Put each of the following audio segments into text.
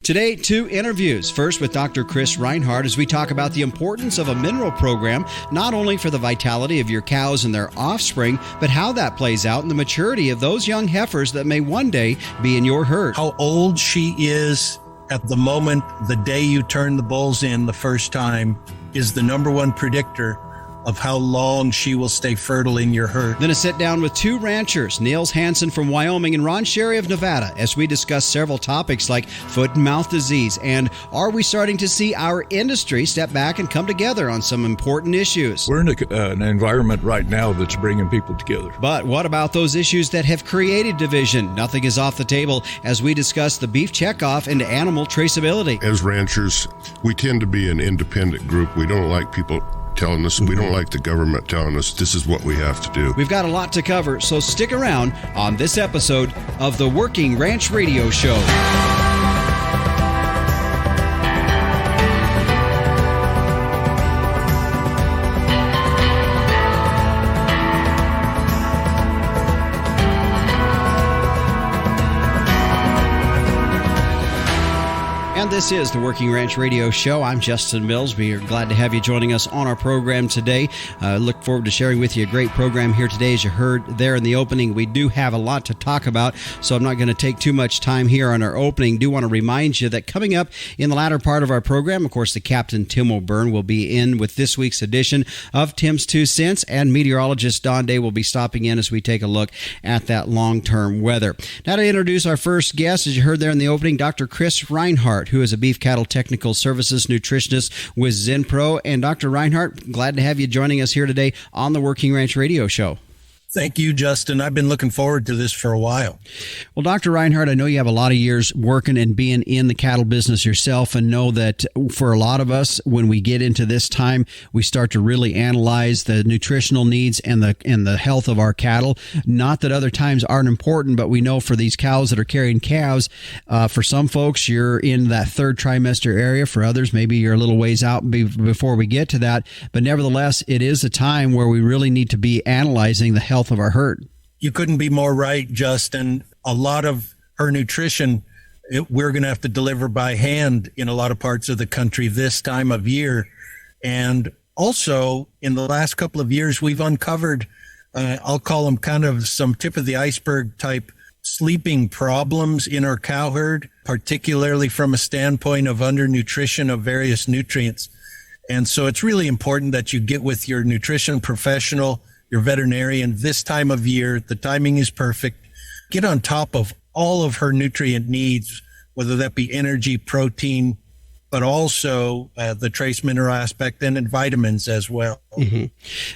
Today, 2 interviews. First with Dr. Chris Reinhart as we talk about the importance of a mineral program, not only for the vitality of your cows and their offspring, but how that plays out in the maturity of those young heifers that may one day be in your herd. How old she is at the moment, the day you turn the bulls in the first time, is the number one predictor of how long she will stay fertile in your herd. Then a sit down with 2 ranchers, Niels Hansen from Wyoming and Cerri of Nevada, as we discuss several topics like foot and mouth disease and are we starting to see our industry step back and come together on some important issues. We're in an environment right now that's bringing people together. But what about those issues that have created division? Nothing is off the table as we discuss the beef checkoff and animal traceability. As ranchers, we tend to be an independent group. We don't like people telling us, we don't like the government telling us this is what we have to do. We've got a lot to cover, so stick around on this episode of the Working Ranch Radio Show. And this is the Working Ranch Radio Show. I'm Justin Mills. We are glad to have you joining us on our program today. Look forward to sharing with you a great program here today. As you heard there in the opening, we do have a lot to talk about, so I'm not going to take too much time here on our opening. Do want to remind you that coming up in the latter part of our program, of course, the Captain Tim O'Byrne will be in with this week's edition of Tim's 2 Cents, and meteorologist Don Day will be stopping in as we take a look at that long-term weather. Now to introduce our first guest, as you heard there in the opening, Dr. Chris Reinhart, who is a beef cattle technical services nutritionist with Zenpro. And Dr. Reinhart, glad to have you joining us here today on the Working Ranch Radio Show. Thank you, Justin. I've been looking forward to this for a while. Well, Dr. Reinhart, I know you have a lot of years working and being in the cattle business yourself, and know that for a lot of us, when we get into this time, we start to really analyze the nutritional needs and the health of our cattle. Not that other times aren't important, but we know for these cows that are carrying calves, for some folks, you're in that 3rd trimester area. For others, maybe you're a little ways out before we get to that. But nevertheless, it is a time where we really need to be analyzing the health of our herd. You couldn't be more right, Justin. A lot of her nutrition, we're going to have to deliver by hand in a lot of parts of the country this time of year. And also, in the last couple of years, we've uncovered, I'll call them kind of some tip of the iceberg type sleeping problems in our cow herd, particularly from a standpoint of undernutrition of various nutrients. And so it's really important that you get with your nutrition professional, your veterinarian, this time of year. The timing is perfect. Get on top of all of her nutrient needs, whether that be energy, protein, but also the trace mineral aspect and vitamins as well. Mm-hmm.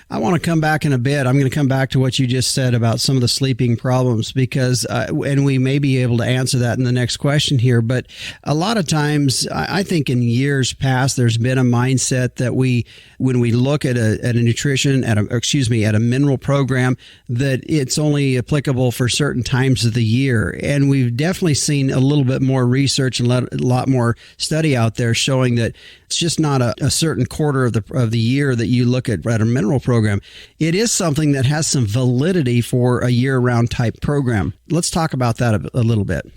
I want to come back in a bit. I'm going to come back to what you just said about some of the sleeping problems because, and we may be able to answer that in the next question here, but a lot of times, I think in years past, there's been a mindset that when we look at a nutrition, at a mineral program, that it's only applicable for certain times of the year. And we've definitely seen a little bit more research and a lot more study out there showing that it's just not a certain quarter of the year that you look at a mineral program. It is something that has some validity for a year-round type program. Let's talk about that a little bit.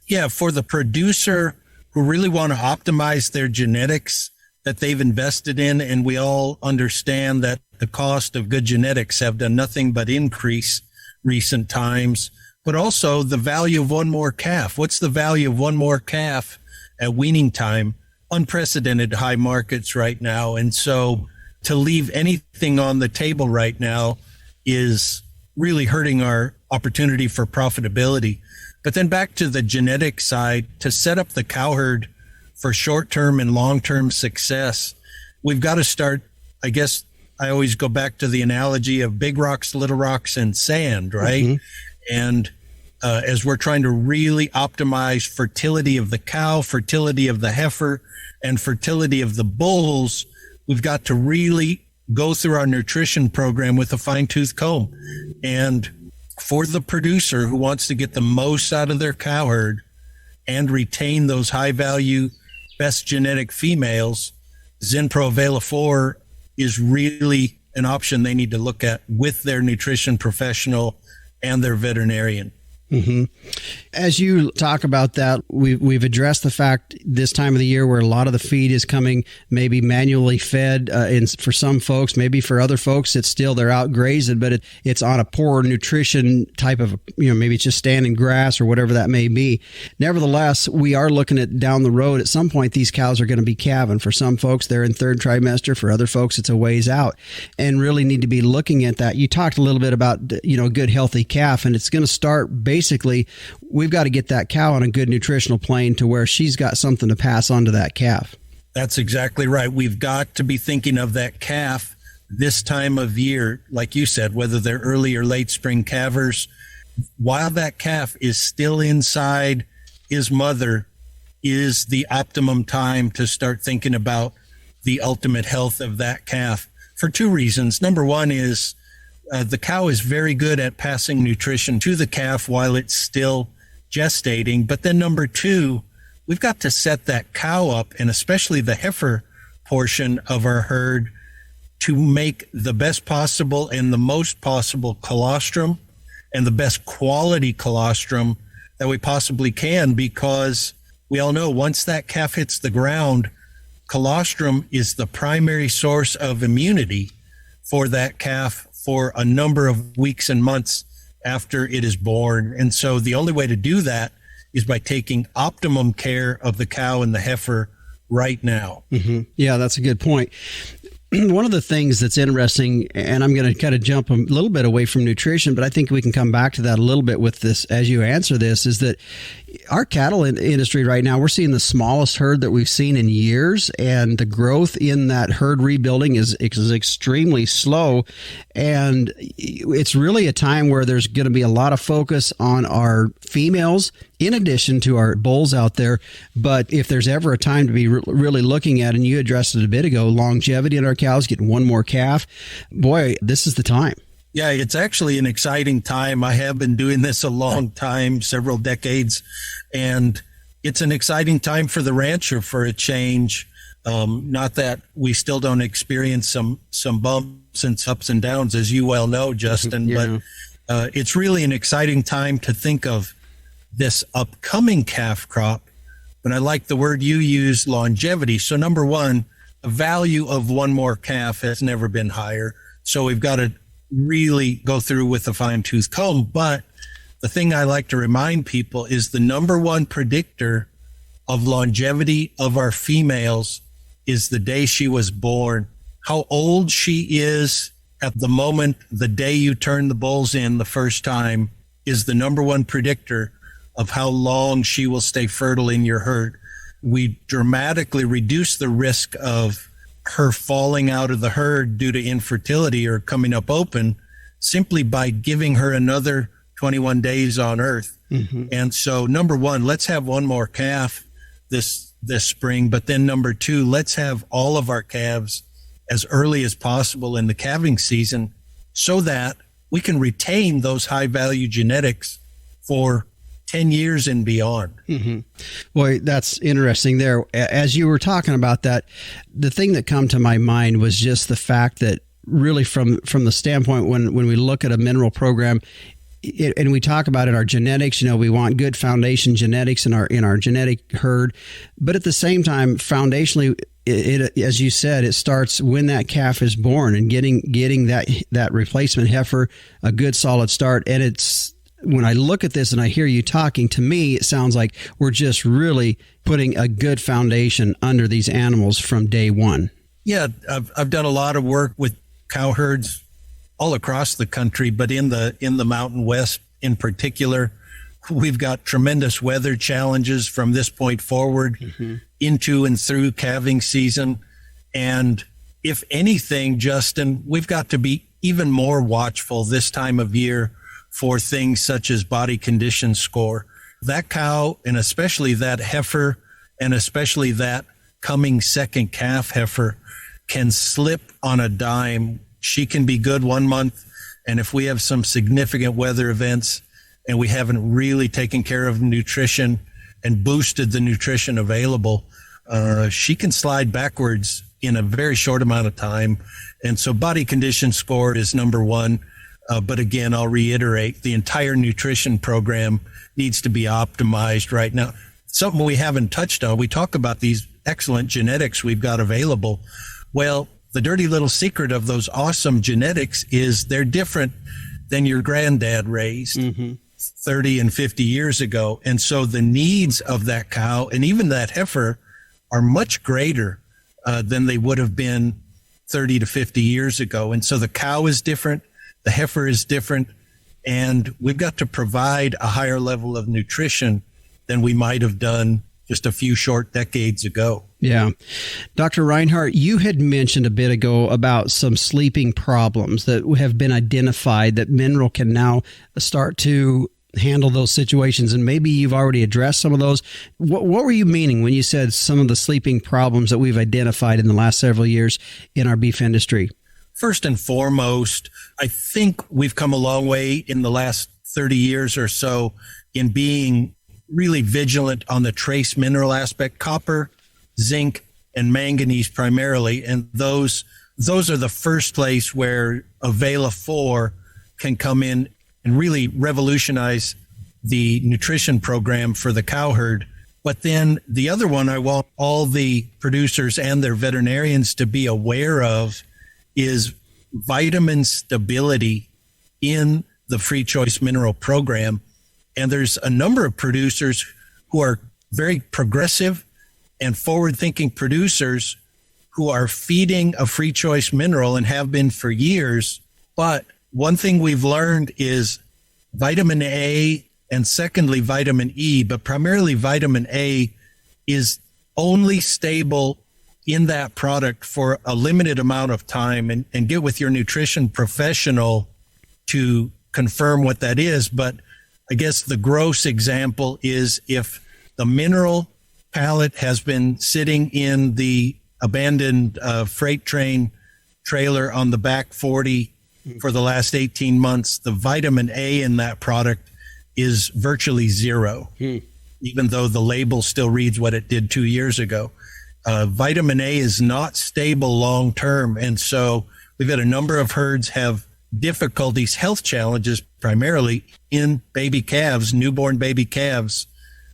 Yeah, for the producer who really want to optimize their genetics that they've invested in, and we all understand that the cost of good genetics have done nothing but increase recent times, but also the value of one more calf. What's the value of one more calf at weaning time? Unprecedented high markets right now. And so to leave anything on the table right now is really hurting our opportunity for profitability. But then back to the genetic side, to set up the cow herd for short-term and long-term success, we've got to start, I guess I always go back to the analogy of big rocks, little rocks, and sand, right? Mm-hmm. And as we're trying to really optimize fertility of the cow, fertility of the heifer, and fertility of the bulls, we've got to really go through our nutrition program with a fine-tooth comb. And for the producer who wants to get the most out of their cow herd and retain those high-value, best genetic females, Zenpro Avela 4 is really an option they need to look at with their nutrition professional and their veterinarian. Mm-hmm. As you talk about that, we've addressed the fact this time of the year where a lot of the feed is coming maybe manually fed. For some folks, maybe for other folks, it's still they're out grazing, but it's on a poor nutrition type of, maybe it's just standing grass or whatever that may be. Nevertheless, we are looking at down the road. At some point, these cows are going to be calving. For some folks, they're in third trimester. For other folks, it's a ways out, and really need to be looking at that. You talked a little bit about, good healthy calf, and it's going to start basically. We've got to get that cow on a good nutritional plane to where she's got something to pass on to that calf. That's exactly right. We've got to be thinking of that calf this time of year, like you said, whether they're early or late spring calvers. While that calf is still inside his mother is the optimum time to start thinking about the ultimate health of that calf for two reasons. Number one is the cow is very good at passing nutrition to the calf while it's still gestating. But then number two, we've got to set that cow up, and especially the heifer portion of our herd, to make the best possible and the most possible colostrum and the best quality colostrum that we possibly can, because we all know once that calf hits the ground, colostrum is the primary source of immunity for that calf for a number of weeks and months after it is born. And so the only way to do that is by taking optimum care of the cow and the heifer right now. Mm-hmm. Yeah, that's a good point. One of the things that's interesting, and I'm going to kind of jump a little bit away from nutrition, but I think we can come back to that a little bit with this as you answer this, is that our cattle industry right now, we're seeing the smallest herd that we've seen in years, and the growth in that herd rebuilding is extremely slow. And it's really a time where there's going to be a lot of focus on our females in addition to our bulls out there. But if there's ever a time to be really looking at, and you addressed it a bit ago, longevity in our cows, getting one more calf, boy, this is the time. Yeah, it's actually an exciting time. I have been doing this a long time, several decades, and it's an exciting time for the rancher for a change. Not that we still don't experience some bumps and ups and downs, as you well know, Justin, Yeah. But it's really an exciting time to think of this upcoming calf crop. But I like the word you use, longevity. So number one, the value of one more calf has never been higher. So we've got to really go through with a fine-tooth comb. But the thing I like to remind people is the number one predictor of longevity of our females is the day she was born. How old she is at the moment, the day you turn the bulls in the first time, is the number one predictor of how long she will stay fertile in your herd. We dramatically reduce the risk of her falling out of the herd due to infertility or coming up open simply by giving her another 21 days on earth. Mm-hmm. And so number one, let's have one more calf this spring. But then number two, let's have all of our calves as early as possible in the calving season so that we can retain those high value genetics for 10 years and beyond. Mm-hmm. Boy, that's interesting there. As you were talking about that, the thing that come to my mind was just the fact that really from the standpoint when we look at a mineral program, and we talk about in our genetics, we want good foundation genetics in our genetic herd, but at the same time, foundationally, it as you said, it starts when that calf is born and getting that replacement heifer a good solid start. And it's when I look at this and I hear you talking, to me, it sounds like we're just really putting a good foundation under these animals from day one. Yeah, I've done a lot of work with cow herds all across the country, but in the Mountain West in particular, we've got tremendous weather challenges from this point forward into and through calving season. And if anything, Justin, we've got to be even more watchful this time of year for things such as body condition score. That cow, and especially that heifer, and especially that coming second calf heifer, can slip on a dime. She can be good 1 month, and if we have some significant weather events and we haven't really taken care of nutrition and boosted the nutrition available, she can slide backwards in a very short amount of time. And so body condition score is number one. But again, I'll reiterate, the entire nutrition program needs to be optimized right now. Something we haven't touched on, we talk about these excellent genetics we've got available. Well, the dirty little secret of those awesome genetics is they're different than your granddad raised 30 and 50 years ago. And so the needs of that cow and even that heifer are much greater than they would have been 30 to 50 years ago. And so the cow is different, the heifer is different, and we've got to provide a higher level of nutrition than we might have done just a few short decades ago. Yeah. Dr. Reinhart, you had mentioned a bit ago about some sleeping problems that have been identified that Mineral can now start to handle those situations, and maybe you've already addressed some of those. What were you meaning when you said some of the sleeping problems that we've identified in the last several years in our beef industry? First and foremost, I think we've come a long way in the last 30 years or so in being really vigilant on the trace mineral aspect, copper, zinc, and manganese primarily. And those are the first place where Avela 4 can come in and really revolutionize the nutrition program for the cow herd. But then the other one I want all the producers and their veterinarians to be aware of is vitamin stability in the free choice mineral program. And there's a number of producers who are very progressive and forward-thinking producers who are feeding a free choice mineral and have been for years. But one thing we've learned is vitamin A and secondly, vitamin E, but primarily vitamin A is only stable in that product for a limited amount of time, and get with your nutrition professional to confirm what that is. But I guess the gross example is if the mineral pallet has been sitting in the abandoned freight train trailer on the back 40 for the last 18 months, the vitamin A in that product is virtually zero, even though the label still reads what it did 2 years ago. Vitamin A is not stable long term. And so we've had a number of herds have difficulties, health challenges, primarily in baby calves, newborn baby calves,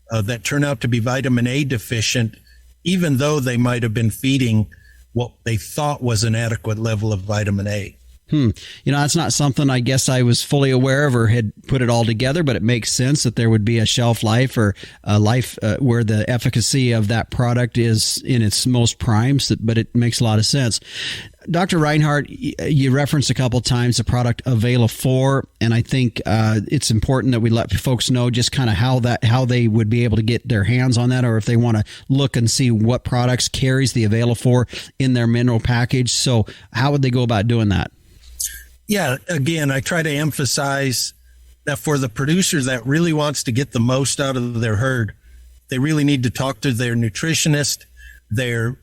that turn out to be vitamin A deficient, even though they might have been feeding what they thought was an adequate level of vitamin A. You know, that's not something I guess I was fully aware of or had put it all together, but it makes sense that there would be a shelf life or a life where the efficacy of that product is in its most prime, but it makes a lot of sense. Dr. Reinhart, you referenced a couple of times the product Avela 4, and I think it's important that we let folks know just kind of how they would be able to get their hands on that, or if they want to look and see what products carries the Avela 4 in their mineral package. So how would they go about doing that? Yeah, again, I try to emphasize that for the producer that really wants to get the most out of their herd, they really need to talk to their nutritionist, their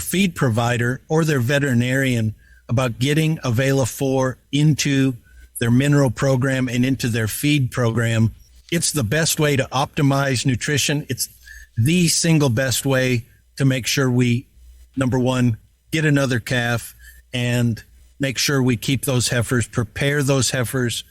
feed provider, or their veterinarian about getting Avela 4 into their mineral program and into their feed program. It's the best way to optimize nutrition. It's the single best way to make sure we, number one, get another calf and make sure we keep those heifers, prepare those heifers,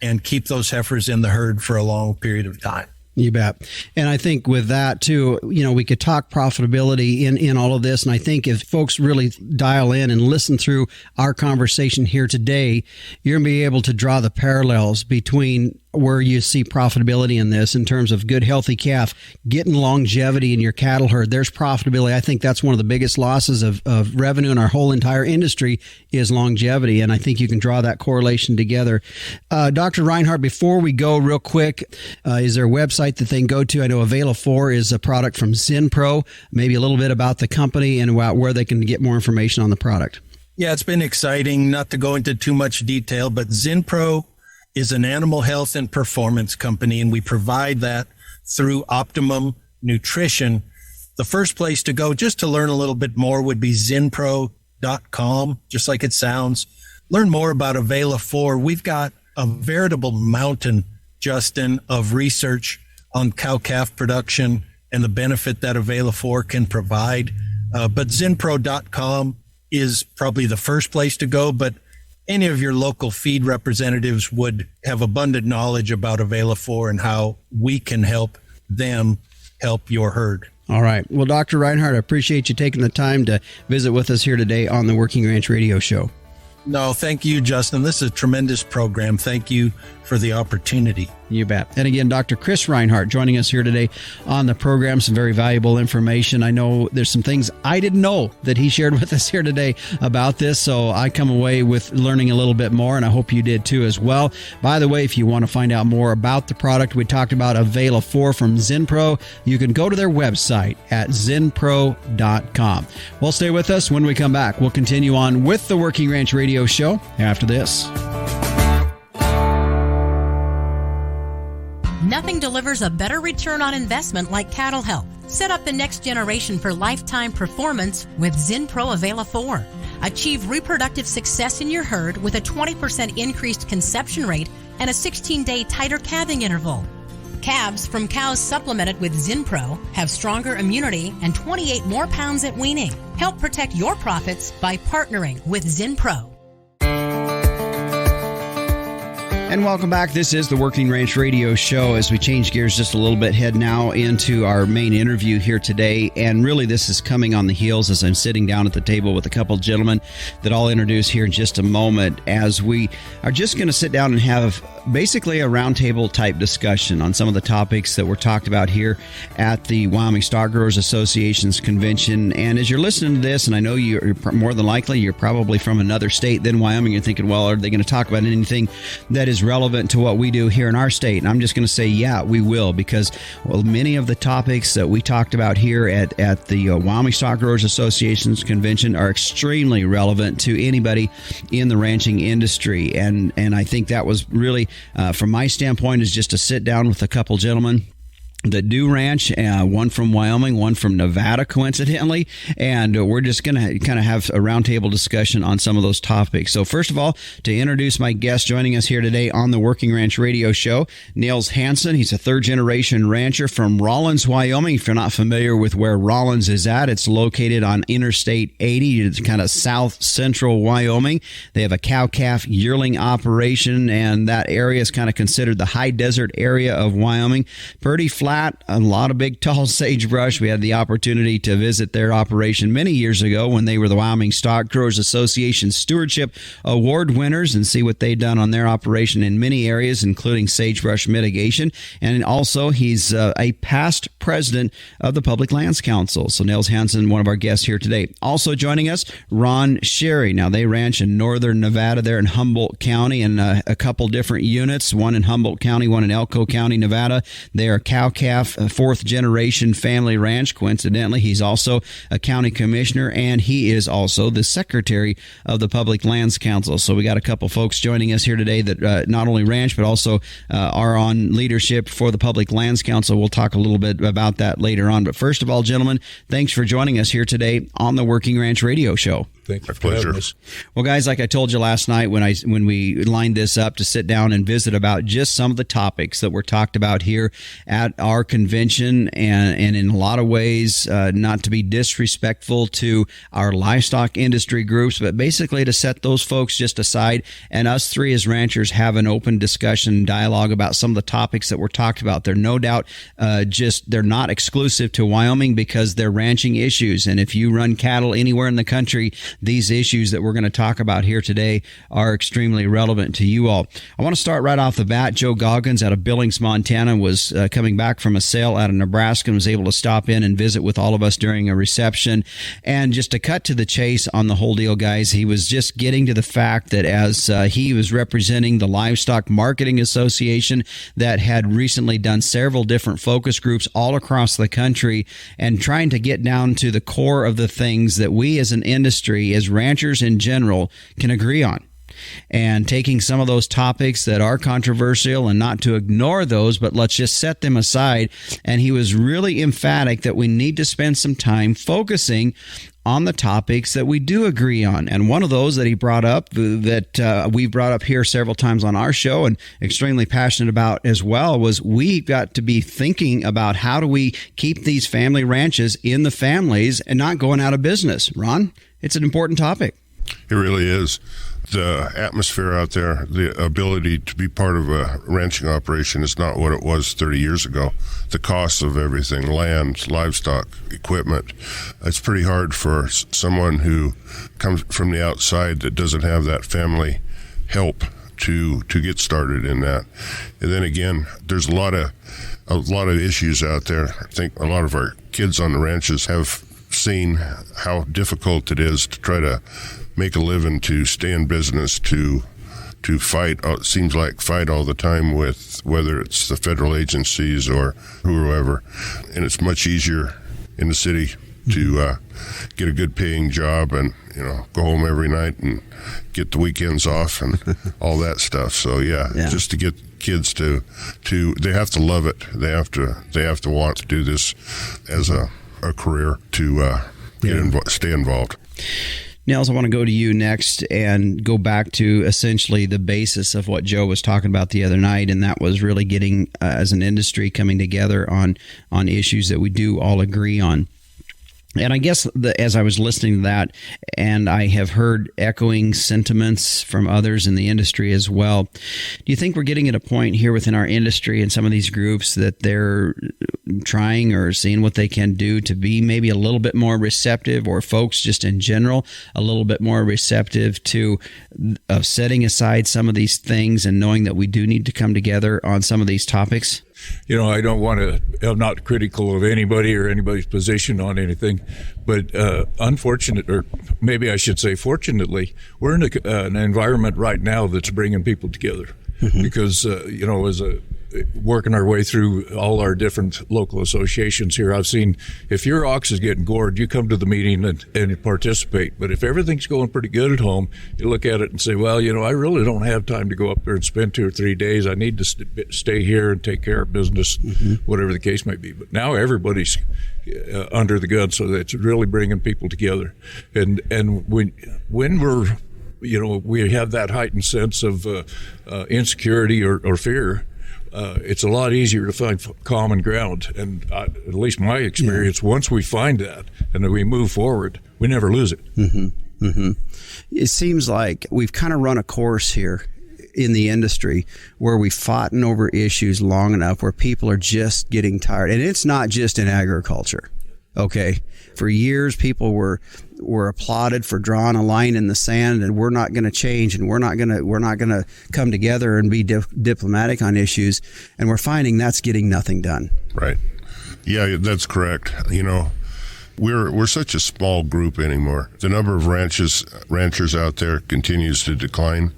and keep those heifers in the herd for a long period of time. You bet. And I think with that too, you know, we could talk profitability in all of this. And I think if folks really dial in and listen through our conversation here today, you're going to be able to draw the parallels between where you see profitability in this in terms of good, healthy calf, getting longevity in your cattle herd. There's profitability. I think that's one of the biggest losses of revenue in our whole entire industry is longevity. And I think you can draw that correlation together. Dr. Reinhart, before we go real quick, is there a website that they can go to? I know Avela 4 is a product from ZenPro. Maybe a little bit about the company and about where they can get more information on the product. Yeah, it's been exciting. Not to go into too much detail, but ZenPro is an animal health and performance company, and we provide that through Optimum Nutrition. The first place to go just to learn a little bit more would be zenpro.com, just like it sounds. Learn more about Avela 4. We've got a veritable mountain, Justin, of research on cow-calf production and the benefit that Avela 4 can provide. But zenpro.com is probably the first place to go, but any of your local feed representatives would have abundant knowledge about Avela-4 and how we can help them help your herd. All right. Well, Dr. Reinhart, I appreciate you taking the time to visit with us here today on the Working Ranch Radio Show. No, thank you, Justin. This is a tremendous program. Thank you for the opportunity. You bet. And again, Dr. Chris Reinhart joining us here today on the program. Some very valuable information. I know there's some things I didn't know that he shared with us here today about this, so I come away with learning a little bit more, and I hope you did too as well. By the way, if you want to find out more about the product, we talked about Avela-4 from Zinpro. You can go to their website at zinpro.com. Well, stay with us. When we come back, we'll continue on with the Working Ranch Radio Show after this. Nothing delivers a better return on investment like cattle health. Set up the next generation for lifetime performance with Zinpro Avela-4. Achieve reproductive success in your herd with a 20% increased conception rate and a 16-day tighter calving interval. Calves from cows supplemented with Zinpro have stronger immunity and 28 more pounds at weaning. Help protect your profits by partnering with Zinpro. And welcome back. This is the Working Ranch Radio Show. As we change gears just a little bit, head now into our main interview here today. And really, this is coming on the heels as I'm sitting down at the table with a couple gentlemen that I'll introduce here in just a moment, as we are just going to sit down and have basically a roundtable type discussion on some of the topics that were talked about here at the Wyoming Stock Growers Association's convention. And as you're listening to this, and I know you're more than likely, you're probably from another state than Wyoming, you're thinking, well, are they going to talk about anything that is relevant to what we do here in our state? And I'm just going to say, yeah, we will, because many of the topics that we talked about here at the Wyoming Stock Growers Association's convention are extremely relevant to anybody in the ranching industry. And I think that was really, from my standpoint, is just to sit down with a couple gentlemen that do ranch, one from Wyoming, one from Nevada, coincidentally, and we're just going to kind of have a roundtable discussion on some of those topics. So first of all, to introduce my guest joining us here today on the Working Ranch Radio Show, Niels Hansen. He's a third-generation rancher from Rawlins, Wyoming. If you're not familiar with where Rawlins is at, it's located on Interstate 80. It's kind of south-central Wyoming. They have a cow-calf yearling operation, and that area is kind of considered the high desert area of Wyoming. Pretty flat. A lot of big, tall sagebrush. We had the opportunity to visit their operation many years ago when they were the Wyoming Stock Growers Association Stewardship Award winners, and see what they've done on their operation in many areas, including sagebrush mitigation. And also, he's a past president of the Public Lands Council. So Niels Hansen, one of our guests here today. Also joining us, Ron Cerri. Now, they ranch in northern Nevada there in Humboldt County, and a couple different units, one in Humboldt County, one in Elko County, Nevada. They are cow-calf, fourth-generation family ranch. Coincidentally, he's also a county commissioner, and he is also the secretary of the Public Lands Council. So we got a couple folks joining us here today that not only ranch, but also are on leadership for the Public Lands Council. We'll talk a little bit about that later on. But first of all, gentlemen, thanks for joining us here today on the Working Ranch Radio Show. Thank you. My pleasure. Well, guys, like I told you last night when we lined this up to sit down and visit about just some of the topics that were talked about here at our convention, and in a lot of ways, not to be disrespectful to our livestock industry groups, but basically to set those folks just aside and us three as ranchers have an open discussion and dialogue about some of the topics that were talked about. They're no doubt they're not exclusive to Wyoming, because they're ranching issues. And if you run cattle anywhere in the country, these issues that we're going to talk about here today are extremely relevant to you all. I want to start right off the bat. Joe Goggins out of Billings, Montana, was coming back from a sale out of Nebraska and was able to stop in and visit with all of us during a reception. And just to cut to the chase on the whole deal, guys, he was just getting to the fact that as he was representing the Livestock Marketing Association that had recently done several different focus groups all across the country, and trying to get down to the core of the things that we as an industry, as ranchers in general, can agree on. And taking some of those topics that are controversial, and not to ignore those, but let's just set them aside. And he was really emphatic that we need to spend some time focusing on the topics that we do agree on. And one of those that he brought up, that we brought up here several times on our show and extremely passionate about as well, was we've got to be thinking about how do we keep these family ranches in the families and not going out of business. Ron, it's an important topic. It really is. The atmosphere out there, the ability to be part of a ranching operation is not what it was 30 years ago. The cost of everything, land, livestock, equipment, it's pretty hard for someone who comes from the outside that doesn't have that family help to get started in that. And then again, there's a lot of issues out there. I think a lot of our kids on the ranches have seen how difficult it is to try to make a living, to stay in business, to fight. It seems like fight all the time with whether it's the federal agencies or whoever. And it's much easier in the city to get a good paying job and go home every night and get the weekends off and all that stuff. So yeah, just to get kids to they have to love it. They have to want to do this as a career to stay involved. Niels, I want to go to you next and go back to essentially the basis of what Joe was talking about the other night, and that was really getting, as an industry, coming together on issues that we do all agree on. And I guess as I was listening to that, and I have heard echoing sentiments from others in the industry as well, do you think we're getting at a point here within our industry and some of these groups that they're trying or seeing what they can do to be maybe a little bit more receptive, or folks just in general a little bit more receptive to setting aside some of these things and knowing that we do need to come together on some of these topics? I don't want to, I'm not critical of anybody or anybody's position on anything, but unfortunate, or maybe I should say fortunately, we're in an environment right now that's bringing people together. Because, as working our way through all our different local associations here, I've seen if your ox is getting gored, you come to the meeting and participate. But if everything's going pretty good at home, you look at it and say, well, I really don't have time to go up there and spend 2 or 3 days. I need to stay here and take care of business, whatever the case may be. But now everybody's under the gun, so it's really bringing people together. And when we're we have that heightened sense of insecurity or fear, it's a lot easier to find common ground. And at least my experience, once we find that and then we move forward, we never lose it. It seems like we've kind of run a course here in the industry where we've fought over issues long enough where people are just getting tired. And it's not just in agriculture. Okay. For years, people were applauded for drawing a line in the sand, and we're not going to change, and we're not going to come together and be diplomatic on issues. And we're finding that's getting nothing done. Right. Yeah, that's correct. We're such a small group anymore. The number of ranchers out there continues to decline.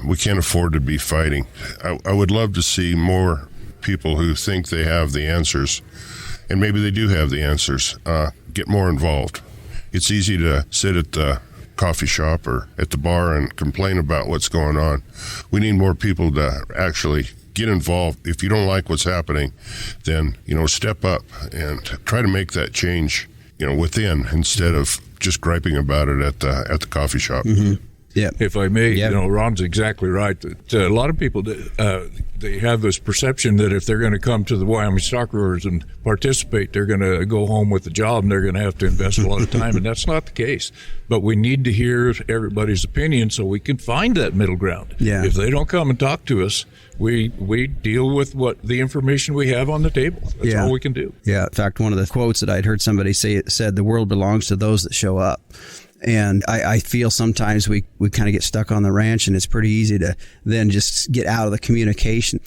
We can't afford to be fighting. I would love to see more people who think they have the answers, and maybe they do have the answers, get more involved. It's easy to sit at the coffee shop or at the bar and complain about what's going on. We need more people to actually get involved. If you don't like what's happening, then, step up and try to make that change, within, instead of just griping about it at the coffee shop. Yeah. If I may, Ron's exactly right. That a lot of people, they have this perception that if they're going to come to the Wyoming Stock Growers and participate, they're going to go home with a job and they're going to have to invest a lot of time, and that's not the case. But we need to hear everybody's opinion so we can find that middle ground. Yeah. If they don't come and talk to us, we deal with what the information we have on the table. That's all we can do. Yeah. In fact, one of the quotes that I'd heard somebody say said, "The world belongs to those that show up." And I feel sometimes we kind of get stuck on the ranch, and it's pretty easy to then just get out of the communication.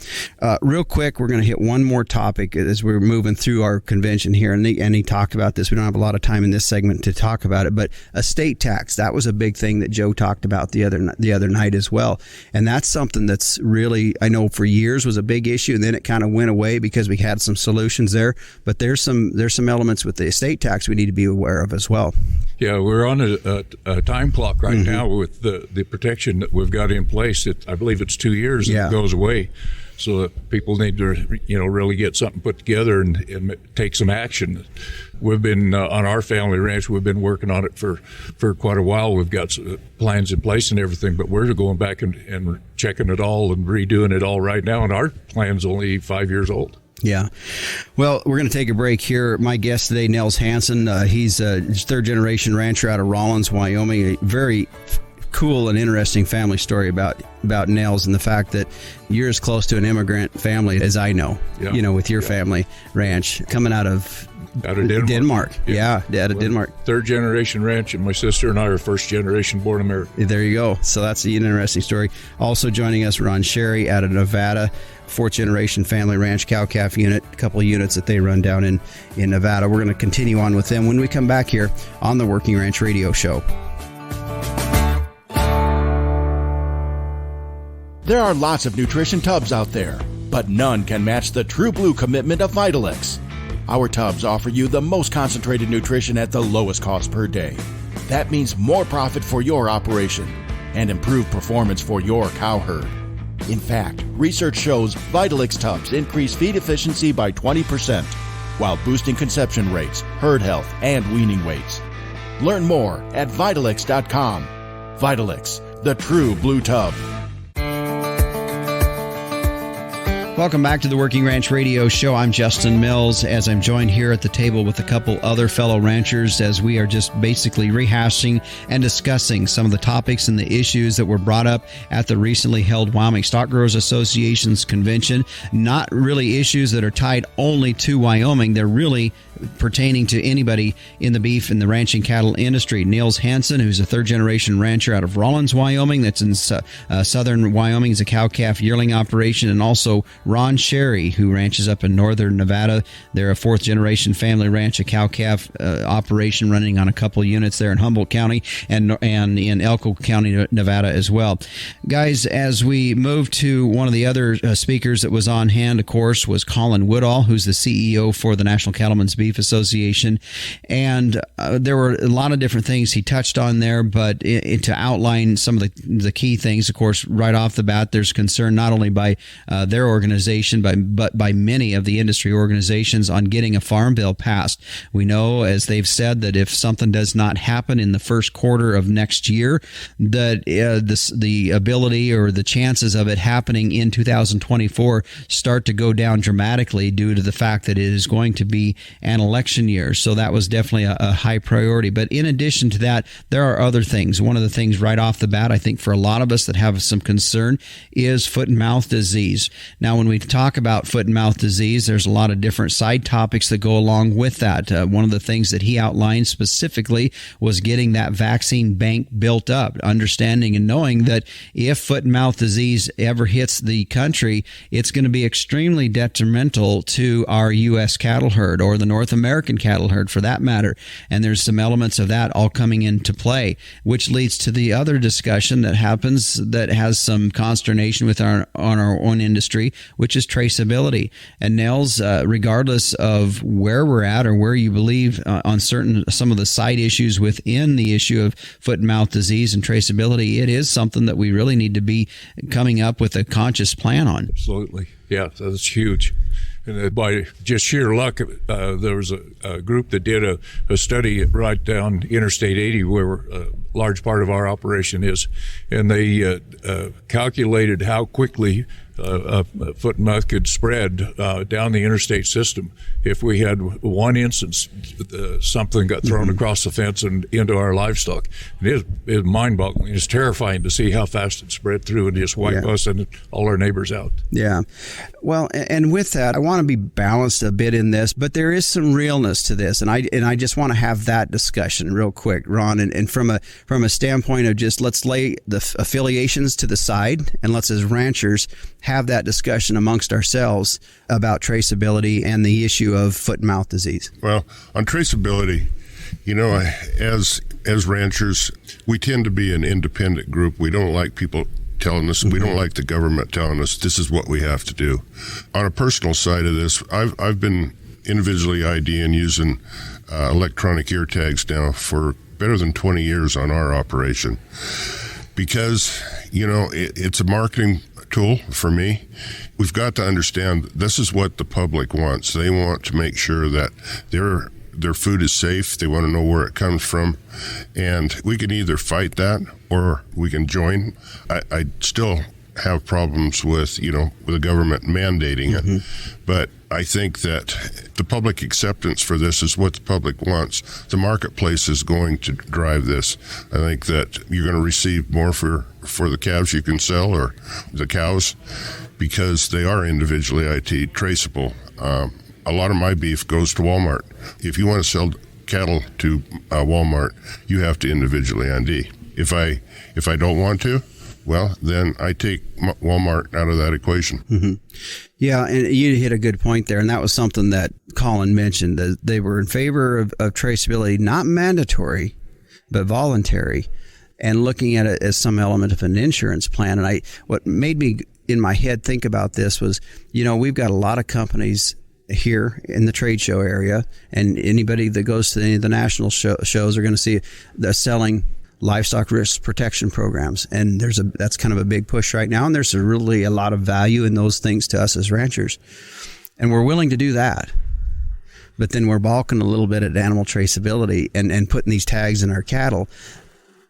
Real quick, we're going to hit one more topic as we're moving through our convention here. And he talked about this. We don't have a lot of time in this segment to talk about it, but estate tax, that was a big thing that Joe talked about the other night as well. And that's something that's really, I know for years was a big issue, and then it kind of went away because we had some solutions there. But there's some elements with the estate tax we need to be aware of as well. Yeah, we're on a time clock right now with the protection that we've got in place. I believe it's 2 years and it goes away. So that people need to, really get something put together and take some action. We've been on our family ranch. We've been working on it for quite a while. We've got plans in place and everything, but we're going back and checking it all and redoing it all right now. And our plan's only 5 years old. Yeah. Well, we're going to take a break here. My guest today, Niels Hansen. He's a third-generation rancher out of Rawlins, Wyoming. A very cool and interesting family story about Niels and the fact that you're as close to an immigrant family as I know, with your family ranch coming out of Denmark. Yeah, out of Denmark. Third-generation ranch, and my sister and I are first-generation born American. There you go. So that's an interesting story. Also joining us, Ron Cerri out of Nevada, fourth-generation family ranch, cow-calf unit, a couple of units that they run down in Nevada. We're going to continue on with them when we come back here on the Working Ranch Radio Show. There are lots of nutrition tubs out there, but none can match the true blue commitment of Vitalix. Our tubs offer you the most concentrated nutrition at the lowest cost per day. That means more profit for your operation and improved performance for your cow herd. In fact, research shows Vitalix tubs increase feed efficiency by 20% while boosting conception rates, herd health, and weaning weights. Learn more at Vitalix.com. Vitalix, the true blue tub. Welcome back to the Working Ranch Radio Show. I'm Justin Mills, as I'm joined here at the table with a couple other fellow ranchers as we are just basically rehashing and discussing some of the topics and the issues that were brought up at the recently held Wyoming Stock Growers Association's convention. Not really issues that are tied only to Wyoming. They're really pertaining to anybody in the beef and the ranching cattle industry. Niels Hansen, who's a third-generation rancher out of Rawlins, Wyoming, that's in southern Wyoming, is a cow-calf yearling operation, and also Ron Cerri, who ranches up in northern Nevada. They're a fourth-generation family ranch, a cow-calf operation running on a couple units there in Humboldt County and in Elko County, Nevada as well. Guys, as we move to one of the other speakers that was on hand, of course, was Colin Woodall, who's the CEO for the National Cattlemen's Beef Association, and there were a lot of different things he touched on there, but to outline some of the key things, of course, right off the bat, there's concern not only by their organization, but by many of the industry organizations on getting a farm bill passed. We know, as they've said, that if something does not happen in the first quarter of next year, that the ability or the chances of it happening in 2024 start to go down dramatically due to the fact that it is going to be an election year. So that was definitely a high priority. But in addition to that, there are other things. One of the things right off the bat, I think for a lot of us that have some concern, is foot and mouth disease. Now, when we talk about foot and mouth disease, there's a lot of different side topics that go along with that. One of the things that he outlined specifically was getting that vaccine bank built up, understanding and knowing that if foot and mouth disease ever hits the country, it's going to be extremely detrimental to our U.S. cattle herd, or the North American cattle herd for that matter. And there's some elements of that all coming into play, which leads to the other discussion that happens that has some consternation with our own industry, which is traceability. And Niels, regardless of where we're at or where you believe on some of the side issues within the issue of foot and mouth disease and traceability, it is something that we really need to be coming up with a conscious plan on. Absolutely. Yeah, that's huge. And by just sheer luck, there was a group that did a study right down Interstate 80, where a large part of our operation is, and they calculated how quickly foot and mouth could spread down the interstate system. If we had one instance, something got thrown across the fence and into our livestock. It is mind-boggling. It's terrifying to see how fast it spread through and just wipe us and all our neighbors out. Yeah. Well, and with that, I want to be balanced a bit in this, but there is some realness to this, and I just want to have that discussion real quick, Ron. And from a standpoint of just let's lay the affiliations to the side, and let's as ranchers have that discussion amongst ourselves about traceability and the issue of foot and mouth disease. Well, on traceability, as ranchers, we tend to be an independent group. We don't like people telling us, we don't like the government telling us this is what we have to do. On a personal side of this, I've been individually IDing using electronic ear tags now for better than 20 years on our operation, because it's a marketing tool for me. We've got to understand this is what the public wants. They want to make sure that their food is safe. They want to know where it comes from, and we can either fight that or we can join. I still have problems with the government mandating it, but I think that the public acceptance for this is what the public wants. The marketplace is going to drive this. I think that you're going to receive more for the calves you can sell, or the cows, because they are individually traceable. A lot of my beef goes to Walmart. If you want to sell cattle to Walmart, you have to individually ID. If I don't want to, well, then I take Walmart out of that equation. Mm-hmm. Yeah, and you hit a good point there, and that was something that Colin mentioned, that they were in favor of traceability, not mandatory, but voluntary, and looking at it as some element of an insurance plan. And what made me in my head think about this was, we've got a lot of companies here in the trade show area, and anybody that goes to any of the national shows are going to see they're selling livestock risk protection programs, and that's kind of a big push right now, and there's really a lot of value in those things to us as ranchers, and we're willing to do that. But then we're balking a little bit at animal traceability and putting these tags in our cattle.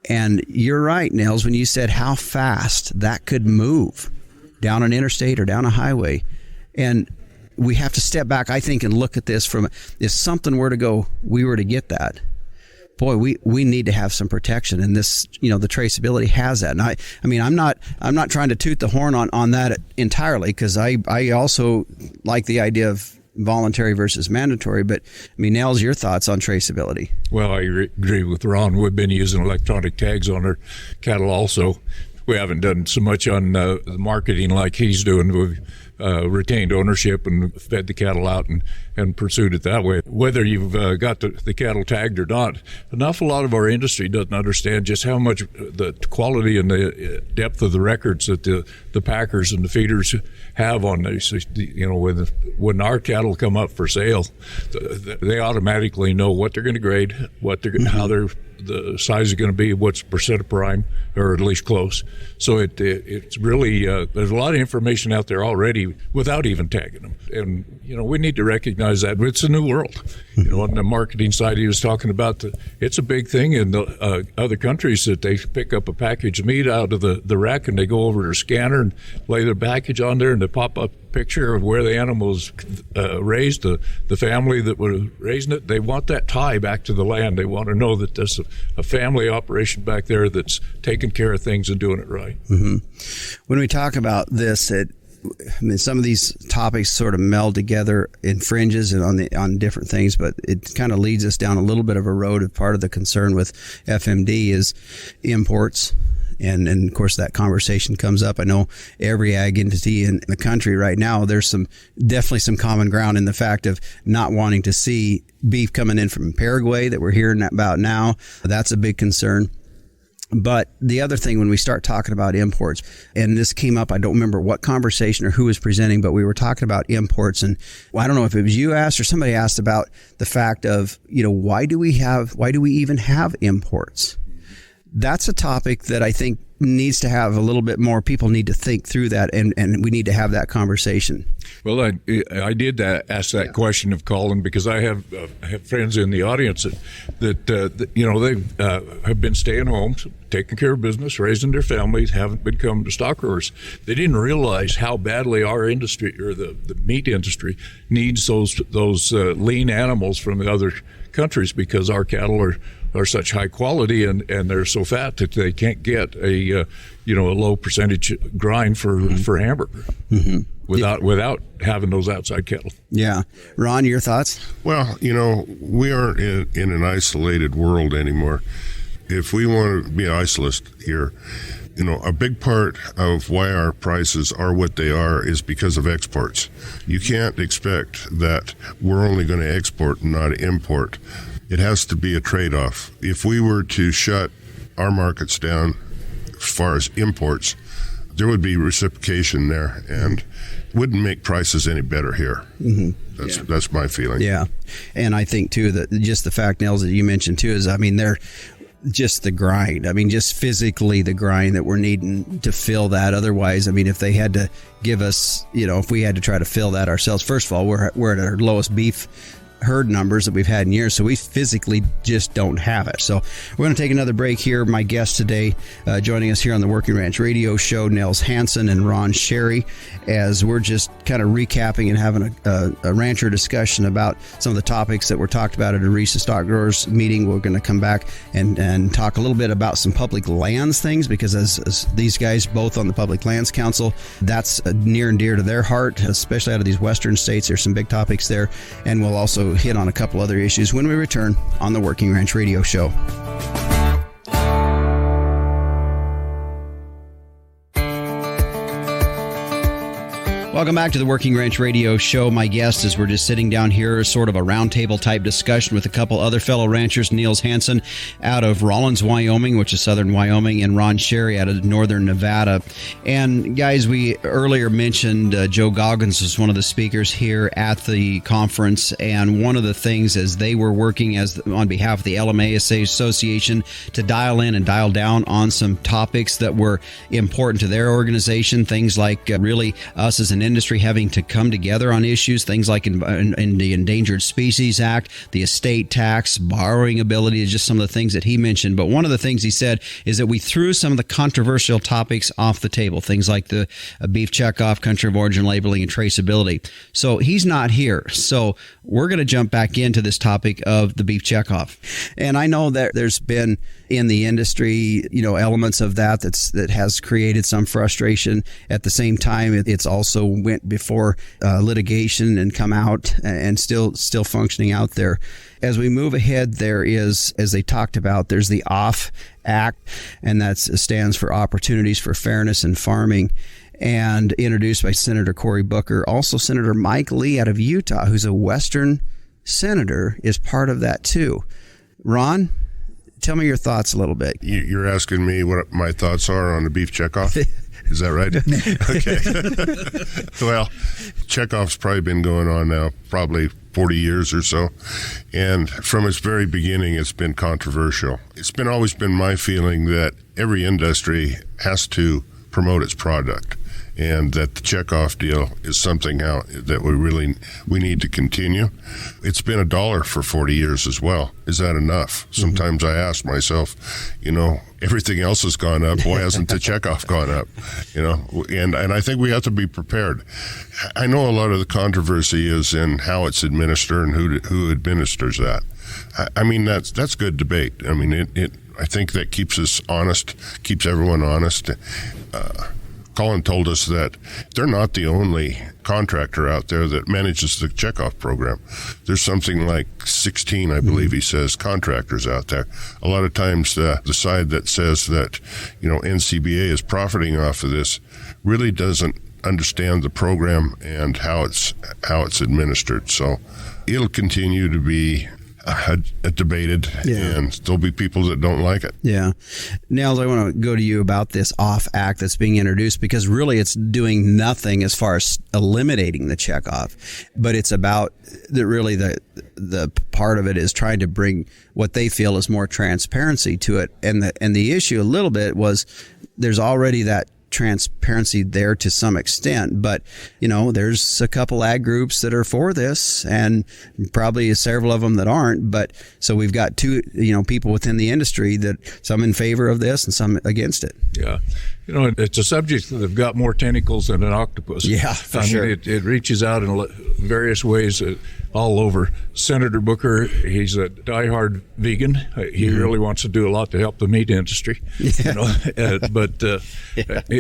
And you're right, Niels, when you said how fast that could move down an interstate or down a highway. And we have to step back, I think, and look at this from, if something were to go, we were to get that, boy, we need to have some protection, and this, the traceability has that. And I'm not trying to toot the horn on that entirely, because I also like the idea of voluntary versus mandatory. But Niels, your thoughts on traceability? Well, I agree with Ron. We've been using electronic tags on our cattle also. We haven't done so much on the marketing like he's doing. We've retained ownership and fed the cattle out and pursued it that way. Whether you've got the cattle tagged or not, an awful lot of our industry doesn't understand just how much the quality and the depth of the records that the packers and the feeders have on these. When our cattle come up for sale, they automatically know what they're going to grade, how the size is going to be, what's percent of prime, or at least close. So it's really, there's a lot of information out there already without even tagging them. And, we need to recognize that. It's a new world. On the marketing side, he was talking about it's a big thing in the other countries that they pick up a package of meat out of the rack and they go over to a scanner and lay their package on there, and they pop up a picture of where the animal was raised, the family that was raising it. They want that tie back to the land. They want to know that there's a family operation back there that's taking care of things and doing it right. Mm-hmm. When we talk about this, some of these topics sort of meld together in fringes and on different things, but it kind of leads us down a little bit of a road. Of part of the concern with FMD is imports. And of course, that conversation comes up. I know every ag entity in the country right now, there's definitely some common ground in the fact of not wanting to see beef coming in from Paraguay that we're hearing about now. That's a big concern. But the other thing, when we start talking about imports, and this came up, I don't remember what conversation or who was presenting, but we were talking about imports, and I don't know if it was you asked or somebody asked about the fact of, why do we even have imports? That's a topic that I think needs to have a little bit more. People need to think through that, and we need to have that conversation. Well, I did ask that question of Colin, because I have friends in the audience that they have been staying home, taking care of business, raising their families, haven't become stock growers. They didn't realize how badly our industry, or the meat industry, needs those lean animals from the other countries, because our cattle are such high quality and they're so fat that they can't get a low percentage grind for hamburger. Mm-hmm. Without having those outside cattle. Yeah. Ron, your thoughts? Well, we aren't in an isolated world anymore. If we want to be isolated here, a big part of why our prices are what they are is because of exports. You can't expect that we're only going to export and not import. It has to be a trade-off. If we were to shut our markets down as far as imports, there would be reciprocation there, and wouldn't make prices any better here. Mm-hmm. That's my feeling. Yeah, and I think too that just the fact, Niels, that you mentioned too is, they're just the grind. Just physically the grind that we're needing to fill that. Otherwise, if they had to give us, if we had to try to fill that ourselves, first of all, we're at our lowest beef herd numbers that we've had in years. So we physically just don't have it. So we're going to take another break here. My guest today, joining us here on the Working Ranch Radio Show, Niels Hansen and Ron Cerri, as we're just kind of recapping and having a rancher discussion about some of the topics that were talked about at a recent stock growers meeting. We're going to come back and talk a little bit about some public lands things, because as these guys both on the Public Lands Council, that's near and dear to their heart, especially out of these western states. There's some big topics there, and we'll also hit on a couple other issues when we return on the Working Ranch Radio Show. Welcome back to the Working Ranch Radio Show. My guest, as we're just sitting down here, sort of a roundtable type discussion with a couple other fellow ranchers, Niels Hansen out of Rawlins, Wyoming, which is southern Wyoming, and Ron Cerri out of northern Nevada. And guys, we earlier mentioned Joe Goggins was one of the speakers here at the conference, and one of the things as they were working on behalf of the LMA Association to dial in and dial down on some topics that were important to their organization, things like really us as an industry having to come together on issues, things like in the Endangered Species Act, the estate tax, borrowing ability, is just some of the things that he mentioned. But one of the things he said is that we threw some of the controversial topics off the table, things like the beef checkoff, country of origin labeling, and traceability. So he's not here. So we're going to jump back into this topic of the beef checkoff. And I know that there's been in the industry, elements of that has created some frustration. At the same time, it's also went before litigation and come out and still functioning out there. As we move ahead, there is, as they talked about, there's the OFF Act, and that stands for Opportunities for Fairness in Farming, and introduced by Senator Cory Booker. Also, Senator Mike Lee out of Utah, who's a Western senator, is part of that too. Ron, tell me your thoughts a little bit. You're asking me what my thoughts are on the beef checkoff? Is that right? Okay. Well, checkoff's probably been going on now probably 40 years or so. And from its very beginning, it's been controversial. It's always been my feeling that every industry has to promote its product, and that the checkoff deal is something that we need to continue. It's been $1 for 40 years as well. Is that enough? Sometimes I ask myself, everything else has gone up. Why hasn't the checkoff gone up? And I think we have to be prepared. I know a lot of the controversy is in how it's administered and who administers that. I mean, that's good debate. I mean, I think that keeps us honest, keeps everyone honest. Colin told us that they're not the only contractor out there that manages the checkoff program. There's something like 16, I believe he says, contractors out there. A lot of times the side that says that, NCBA is profiting off of this really doesn't understand the program and how it's administered. So it'll continue to be debated, and there'll be people that don't like it. Yeah. Niels, I want to go to you about this OFF Act that's being introduced, because really it's doing nothing as far as eliminating the checkoff, but it's about the part of it is trying to bring what they feel is more transparency to it. And the issue a little bit was there's already that transparency there to some extent, but there's a couple ag groups that are for this, and probably several of them that aren't. But so we've got two people within the industry, that some in favor of this and some against it. Yeah, it's a subject that have got more tentacles than an octopus. Yeah, for sure. It reaches out in various ways all over. Senator Booker, he's a diehard vegan. He really wants to do a lot to help the meat industry. Yeah. But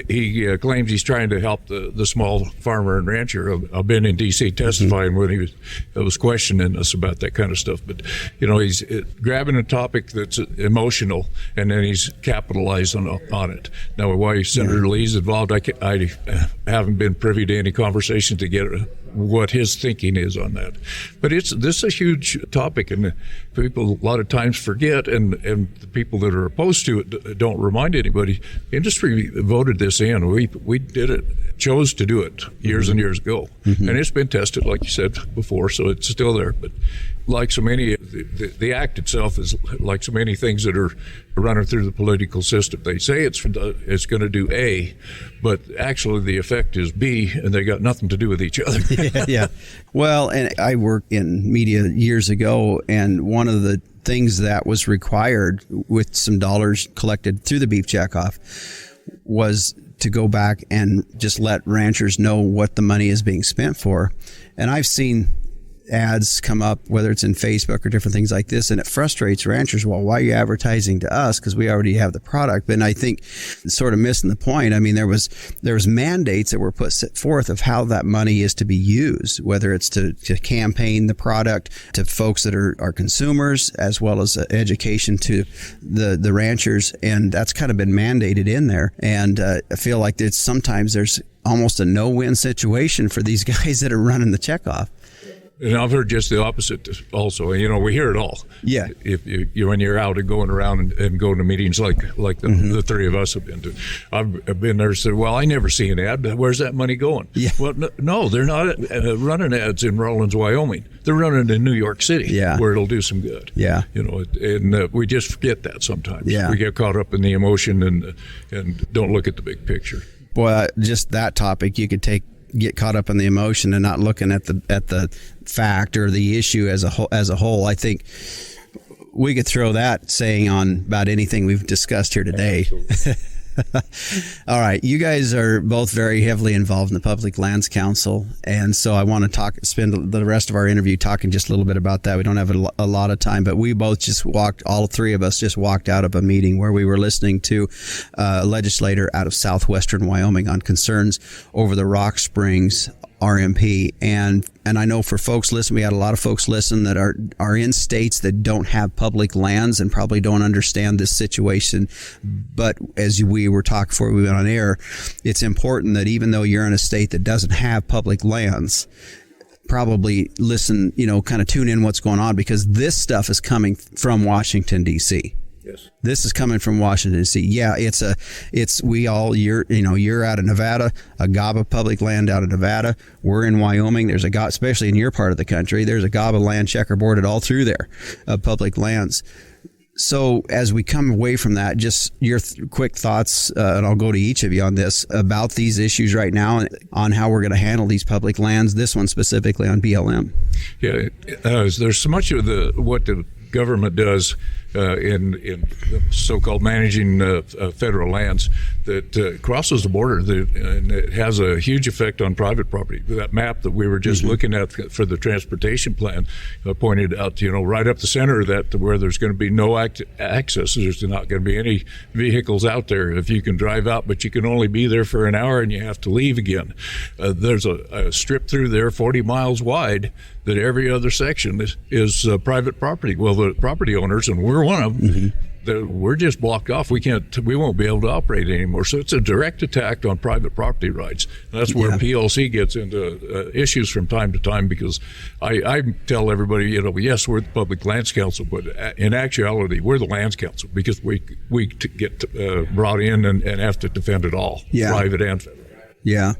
he claims he's trying to help the small farmer and rancher. I've been in D.C. testifying when he was questioning us about that kind of stuff. But he's grabbing a topic that's emotional, and then he's capitalizing on it. Now, why Senator Lee's involved, I haven't been privy to any conversation to get what his thinking is on that. But this is a huge topic, and people a lot of times forget, and the people that are opposed to it don't remind anybody. The industry voted this in. We did it, chose to do it years and years ago. And it's been tested, like you said before, so it's still there. But like so many, the act itself is like so many things that are running through the political system. They say it's going to do A, but actually the effect is B, and they got nothing to do with each other. Yeah. Well, and I worked in media years ago, and one of the things that was required with some dollars collected through the beef checkoff was to go back and just let ranchers know what the money is being spent for. And I've seen ads come up, whether it's in Facebook or different things like this, and it frustrates ranchers. Well, why are you advertising to us? Because we already have the product. But I think sort of missing the point. I mean, there was mandates that were put forth of how that money is to be used, whether it's to campaign the product to folks that are consumers, as well as education to the ranchers. And that's kind of been mandated in there. And I feel like sometimes there's almost a no-win situation for these guys that are running the checkoff. And I've heard just the opposite also. You know, we hear it all. Yeah. If you when you're out and going around and going to meetings like the three of us have been to, I've been there and said, well, I never see an ad. Where's that money going? Yeah. Well, no, they're not running ads in Rawlins, Wyoming. They're running in New York City, where it'll do some good. Yeah. You know, and we just forget that sometimes. Yeah. We get caught up in the emotion and don't look at the big picture. Boy, just that topic, you could get caught up in the emotion and not looking at the fact or the issue as a whole. I think we could throw that saying on about anything we've discussed here today. All right, you guys are both very heavily involved in the Public Lands Council, and so I want to spend the rest of our interview talking just a little bit about that. We don't have a lot of time, but we both all three of us just walked out of a meeting where we were listening to a legislator out of southwestern Wyoming on concerns over the Rock Springs RMP, and I know for folks listening, we had a lot of folks listen that are in states that don't have public lands and probably don't understand this situation. But as we were talking before we went on air, it's important that even though you're in a state that doesn't have public lands, probably listen, kind of tune in what's going on, because this stuff is coming from Washington, D.C. Yes. This is coming from Washington, D.C. Yeah, you're out of Nevada, a gob of public land out of Nevada. We're in Wyoming. There's a gob, especially in your part of the country, there's a gob of land checkerboarded all through there of public lands. So as we come away from that, just your quick thoughts, and I'll go to each of you on this, about these issues right now and on how we're going to handle these public lands, this one specifically on BLM. Yeah, there's so much of what the government does in the so-called managing federal lands that crosses the border, and it has a huge effect on private property. That map that we were just looking at for the transportation plan pointed out, right up the center of that, where there's going to be no access. There's not going to be any vehicles out there. If you can drive out, but you can only be there for an hour and you have to leave again. There's a strip through there 40 miles wide that every other section is private property. Well, the property owners, and we're one of them, we're just blocked off. We won't be able to operate anymore. So it's a direct attack on private property rights. And that's where PLC gets into issues from time to time, because I tell everybody, yes, we're the Public Lands Council, but in actuality, we're the Lands Council, because we get brought in and have to defend it all, private and federal. Yeah.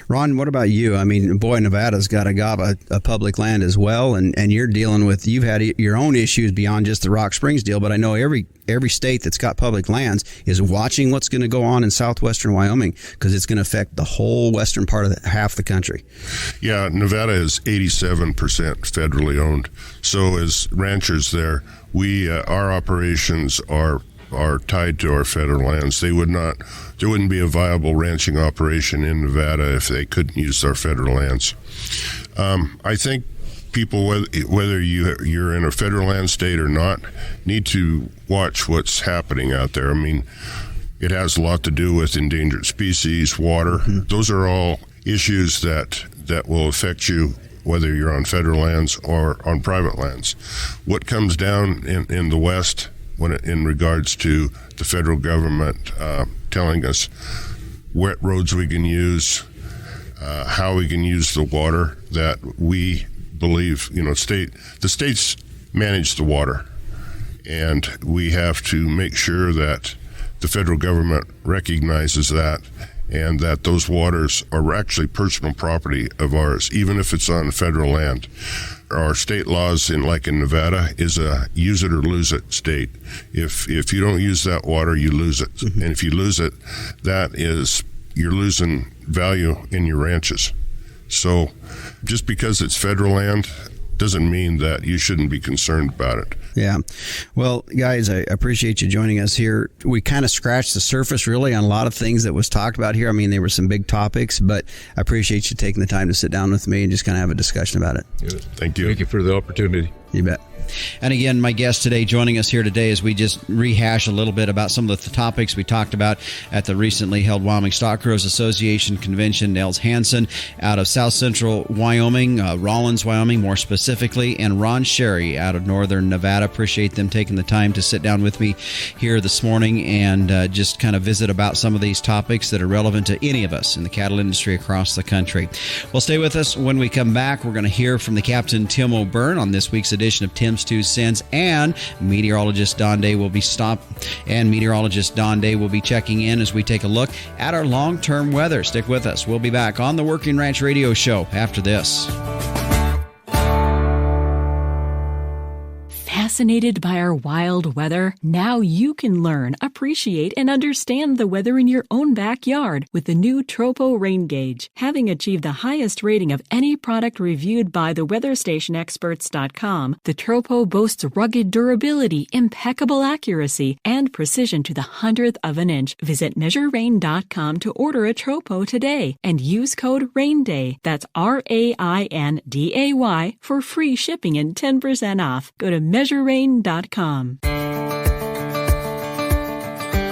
Ron, what about you? I mean, boy, Nevada's got a gob of public land as well, and you've had your own issues beyond just the Rock Springs deal, but I know every state that's got public lands is watching what's going to go on in southwestern Wyoming, because it's going to affect the whole western part of half the country. Yeah, Nevada is 87% federally owned. So as ranchers there, our operations are tied to our federal lands. There wouldn't be a viable ranching operation in Nevada if they couldn't use our federal lands. I think people, whether you're in a federal land state or not, need to watch what's happening out there. I mean, it has a lot to do with endangered species, water. Those are all issues that will affect you whether you're on federal lands or on private lands. What comes down in the West in regards to the federal government telling us what roads we can use, how we can use the water that we believe, the states manage the water, and we have to make sure that the federal government recognizes that, and that those waters are actually personal property of ours, even if it's on federal land. our state laws in Nevada is a use it or lose it state. If you don't use that water, you lose it. Mm-hmm. And if you lose it, you're losing value in your ranches. So just because it's federal land doesn't mean that you shouldn't be concerned about it. Yeah. Well, guys, I appreciate you joining us here. We kind of scratched the surface really on a lot of things that was talked about here. I mean, there were some big topics, but I appreciate you taking the time to sit down with me and just kind of have a discussion about it. Thank you. Thank you for the opportunity. You bet. And again, my guest today, joining us here today, as we just rehash a little bit about some of the topics we talked about at the recently held Wyoming Stock Growers Association Convention. Niels Hansen out of South Central Wyoming, Rawlins, Wyoming, more specifically, and Ron Cerri out of Northern Nevada. Appreciate them taking the time to sit down with me here this morning and just kind of visit about some of these topics that are relevant to any of us in the cattle industry across the country. Well, stay with us. When we come back, we're going to hear from the Captain Tim O'Byrne on this week's edition of Tim's 2 Cents, and meteorologist Don Day will be checking in as we take a look at our long-term weather. Stick with us. We'll be back on the Working Ranch Radio Show after this. Fascinated by our wild weather? Now you can learn, appreciate, and understand the weather in your own backyard with the new Tropo Rain Gauge. Having achieved the highest rating of any product reviewed by the WeatherStationExperts.com, the Tropo boasts rugged durability, impeccable accuracy, and precision to the 100th of an inch. Visit MeasureRain.com to order a Tropo today and use code RAINDAY. That's RAINDAY for free shipping and 10% off. Go to MeasureRain.com.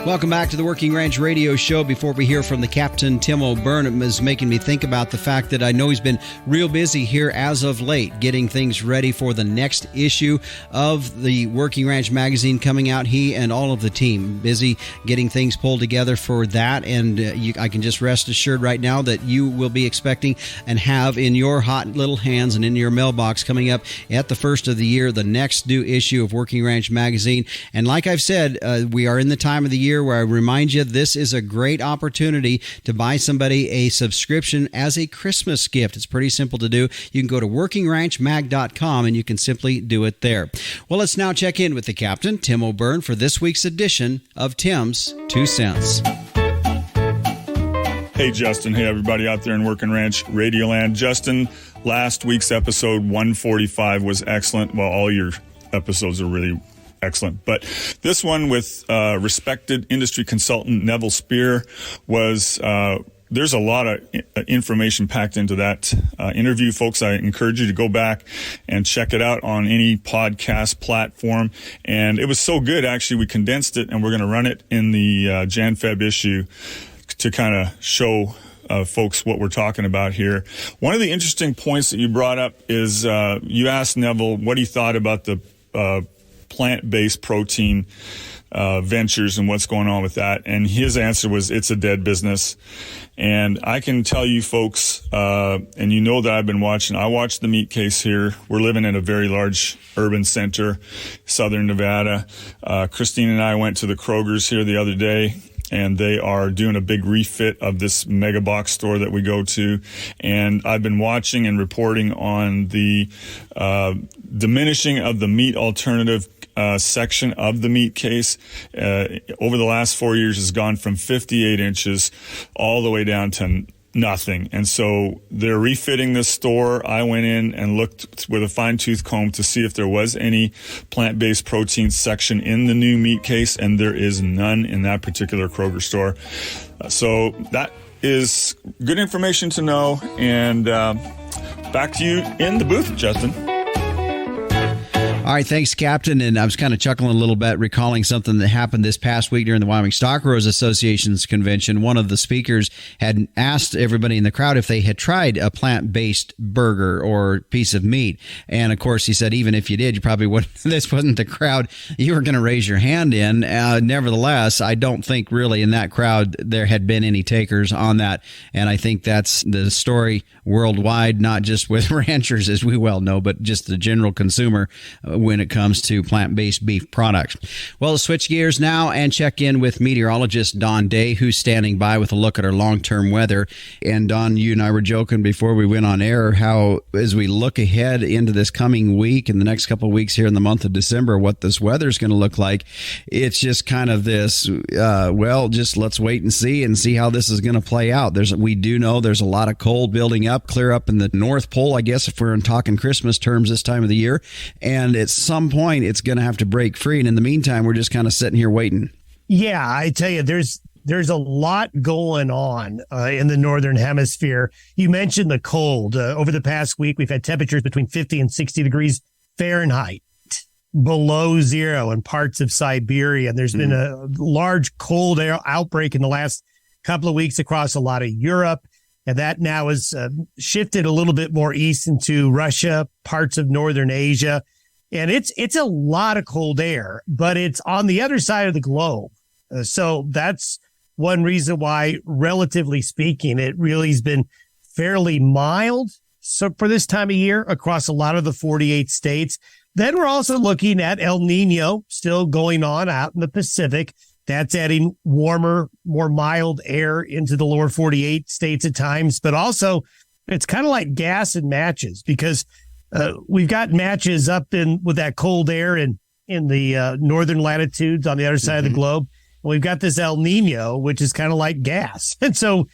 Welcome back to the Working Ranch Radio Show. Before we hear from the Captain Tim O'Byrne, it is making me think about the fact that I know he's been real busy here as of late, getting things ready for the next issue of the Working Ranch magazine coming out. He and all of the team busy getting things pulled together for that, and I can just rest assured right now that you will be expecting and have in your hot little hands and in your mailbox coming up at the first of the year, the next due issue of Working Ranch magazine. And like I've said, we are in the time of the year where I remind you this is a great opportunity to buy somebody a subscription as a Christmas gift. It's pretty simple to do. You can go to workingranchmag.com and you can simply do it there. Well, let's now check in with the Captain, Tim O'Byrne, for this week's edition of Tim's 2 Cents. Hey, Justin. Hey, everybody out there in Working Ranch Radio Land. Justin, last week's episode 145 was excellent. Well, all your episodes are really excellent. But this one with respected industry consultant Neville Spear was, there's a lot of information packed into that interview. Folks, I encourage you to go back and check it out on any podcast platform. And it was so good, actually, we condensed it, and we're going to run it in the Jan-Feb issue to kind of show folks what we're talking about here. One of the interesting points that you brought up is you asked Neville what he thought about the plant-based protein ventures and what's going on with that. And his answer was, it's a dead business. And I can tell you folks, and you know that I've been watching, I watched the meat case here. We're living in a very large urban center, Southern Nevada. Christine and I went to the Kroger's here the other day, and they are doing a big refit of this mega box store that we go to. And I've been watching and reporting on the diminishing of the meat alternative section of the meat case over the last 4 years has gone from 58 inches all the way down to nothing. And so they're refitting this store. I went in and looked with a fine-tooth comb to see if there was any plant-based protein section in the new meat case, and there is none in that particular Kroger store. So that is good information to know. And back to you in the booth, Justin. All right, thanks, Captain. And I was kind of chuckling a little bit, recalling something that happened this past week during the Wyoming Stock Growers Association's convention. One of the speakers had asked everybody in the crowd if they had tried a plant-based burger or piece of meat. And, of course, he said, even if you did, you probably wouldn't. This wasn't the crowd you were going to raise your hand in. Nevertheless, I don't think really in that crowd there had been any takers on that. And I think that's the story worldwide, not just with ranchers, as we well know, but just the general consumer. when it comes to plant-based beef products. Well, let's switch gears now and check in with meteorologist Don Day, who's standing by with a look at our long-term weather. And Don, you and I were joking before we went on air how as we look ahead into this coming week and the next couple of weeks here in the month of December, what this weather is going to look like. It's just kind of this, just let's wait and see how this is going to play out. We do know there's a lot of cold building up, clear up in the North Pole, I guess, if we're talking Christmas terms this time of the year. And at some point, it's going to have to break free. And in the meantime, we're just kind of sitting here waiting. Yeah, I tell you, there's a lot going on in the Northern Hemisphere. You mentioned the cold. Over the past week, we've had temperatures between 50 and 60 degrees Fahrenheit, below zero in parts of Siberia. And there's been a large cold air outbreak in the last couple of weeks across a lot of Europe. And that now has shifted a little bit more east into Russia, parts of Northern Asia. And it's a lot of cold air, but it's on the other side of the globe. So that's one reason why, relatively speaking, it really has been fairly mild for this time of year across a lot of the 48 states. Then we're also looking at El Nino still going on out in the Pacific. That's adding warmer, more mild air into the lower 48 states at times. But also, it's kind of like gas and matches because we've got matches up with that cold air in the northern latitudes on the other side of the globe. And we've got this El Nino, which is kind of like gas. And so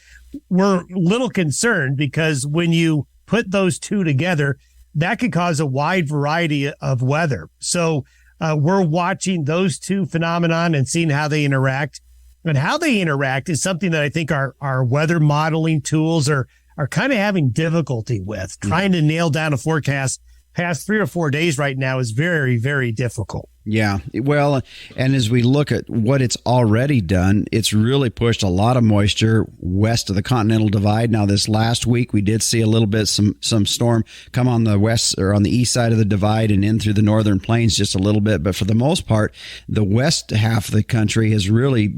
we're a little concerned because when you put those two together, that could cause a wide variety of weather. So we're watching those two phenomenon and seeing how they interact. And how they interact is something that I think our weather modeling tools are kind of having difficulty with. Trying to nail down a forecast past 3 or 4 days right now is very, very difficult. Yeah. Well, and as we look at what it's already done, it's really pushed a lot of moisture west of the Continental Divide. Now, this last week, we did see a little bit, some storm come on the west or on the east side of the divide and in through the northern plains just a little bit. But for the most part, the west half of the country has really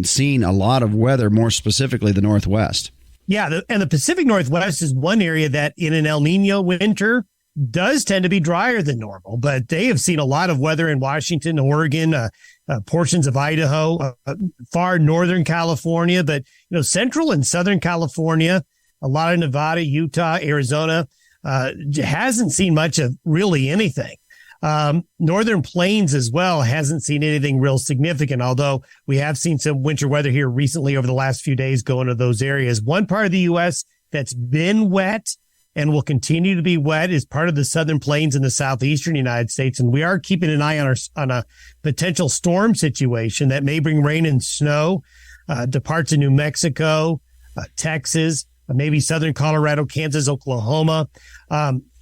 seen a lot of weather, more specifically the Northwest. Yeah. And the Pacific Northwest is one area that in an El Nino winter does tend to be drier than normal, but they have seen a lot of weather in Washington, Oregon, portions of Idaho, far northern California, but central and southern California, a lot of Nevada, Utah, Arizona, hasn't seen much of really anything. Northern Plains as well hasn't seen anything real significant, although we have seen some winter weather here recently over the last few days going to those areas. One part of the U.S. that's been wet and will continue to be wet is part of the southern plains in the southeastern United States. And we are keeping an eye on a potential storm situation that may bring rain and snow to parts of New Mexico, Texas, maybe southern Colorado, Kansas, Oklahoma.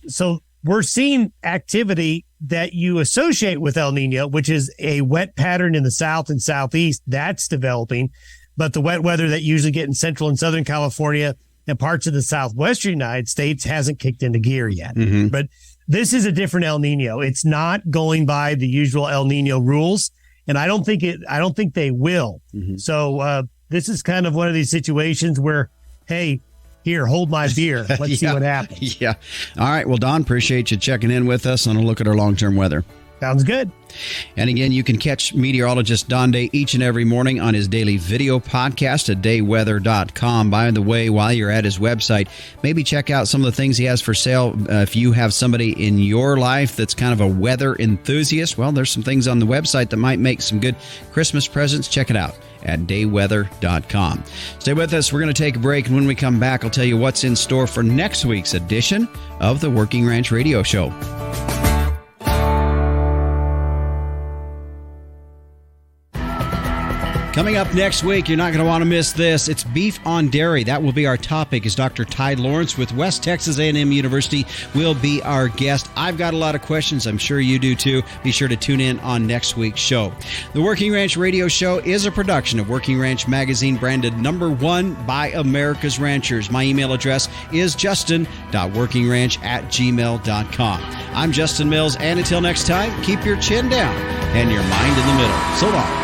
So we're seeing activity that you associate with El Nino, which is a wet pattern in the south and southeast. That's developing. But the wet weather that you usually get in central and southern California and parts of the southwestern United States hasn't kicked into gear yet. But this is a different El Nino. It's not going by the usual El Nino rules, and I don't think they will. So this is kind of one of these situations where, hey, here, hold my beer. Let's see what happens. Yeah. All right. Well, Don, appreciate you checking in with us on a look at our long-term weather. Sounds good. And again, you can catch meteorologist Don Day each and every morning on his daily video podcast at dayweather.com. By the way, while you're at his website, maybe check out some of the things he has for sale. If you have somebody in your life that's kind of a weather enthusiast, well, there's some things on the website that might make some good Christmas presents. Check it out at dayweather.com. Stay with us. We're going to take a break. And when we come back, I'll tell you what's in store for next week's edition of the Working Ranch Radio Show. Coming up next week, you're not going to want to miss this. It's beef on dairy. That will be our topic as Dr. Ty Lawrence with West Texas A&M University will be our guest. I've got a lot of questions. I'm sure you do too. Be sure to tune in on next week's show. The Working Ranch Radio Show is a production of Working Ranch Magazine, branded #1 by America's Ranchers. My email address is justin.workingranch@gmail.com. I'm Justin Mills, and until next time, keep your chin down and your mind in the middle. So long.